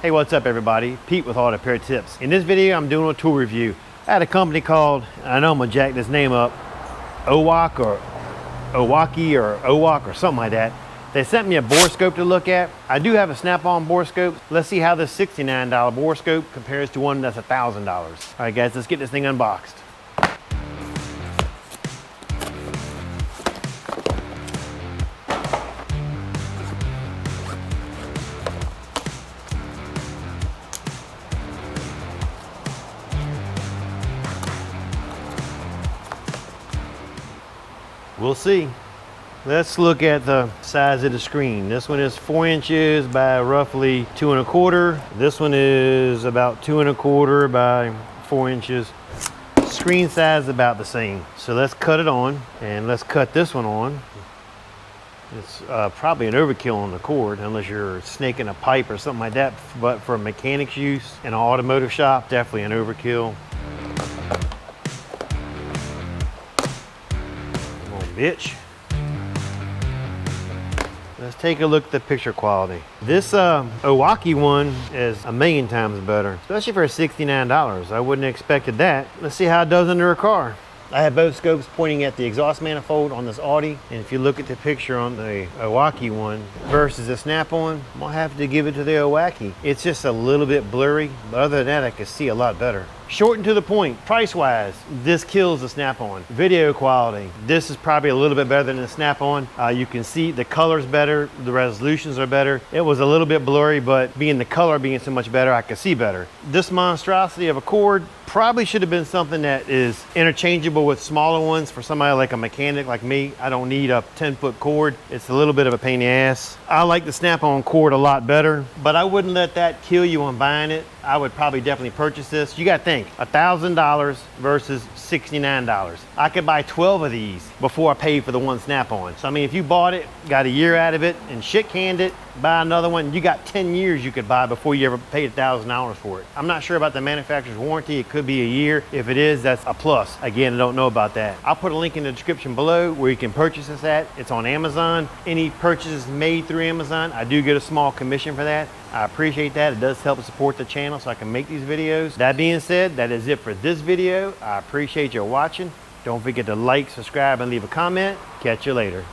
Hey, what's up everybody? Pete with Auto Repair Tips. In this video, I'm doing a tool review. I had a company called, I know I'm gonna jack this name up, Oiiwak or Owaki or Oiiwak or something like that. They sent me a Borescope to look at. I do have a snap-on Borescope. Let's see how this $69 Borescope compares to one that's $1,000. All right guys, let's get this thing unboxed. We'll see. Let's look at the size of the screen. This one is 4 inches by roughly 2 1/4. This one is about 2 1/4 by 4 inches. Screen size is about the same. So let's cut it on, and let's cut this one on. It's probably an overkill on the cord unless you're snaking a pipe or something like that, but for mechanics use in an automotive shop, definitely an overkill. Bitch. Let's take a look at the picture quality. This Oiiwak one is a million times better, especially for $69. I wouldn't have expected that. Let's see how it does under a car. I have both scopes pointing at the exhaust manifold on this Audi, and if you look at the picture on the Oiiwak one versus the snap-on, I'm gonna have to give it to the Oiiwak. It's just a little bit blurry, but other than that, I can see a lot better. Short and to the point, price-wise, this kills the snap-on. Video quality, this is probably a little bit better than the snap-on. You can see the color's better, the resolutions are better. It was a little bit blurry, but the color being so much better, I could see better. This monstrosity of a cord probably should have been something that is interchangeable with smaller ones for somebody like a mechanic like me. I don't need a 10-foot cord. It's a little bit of a pain in the ass. I like the snap-on cord a lot better, but I wouldn't let that kill you on buying it. I would probably definitely purchase this. You gotta think, $1,000 versus $69. I could buy 12 of these before I paid for the one snap-on. So I mean, if you bought it, got a year out of it, and shit canned it, buy another one, you got 10 years you could buy before you ever paid $1,000 for it. I'm not sure about the manufacturer's warranty. It could be a year. If it is, that's a plus. Again, I don't know about that. I'll put a link in the description below where you can purchase this at. It's on Amazon. Any purchases made through Amazon, I do get a small commission for that. I appreciate that. It does help support the channel so I can make these videos. That being said, that is it for this video. I appreciate you watching. Don't forget to like, subscribe, and leave a comment. Catch you later.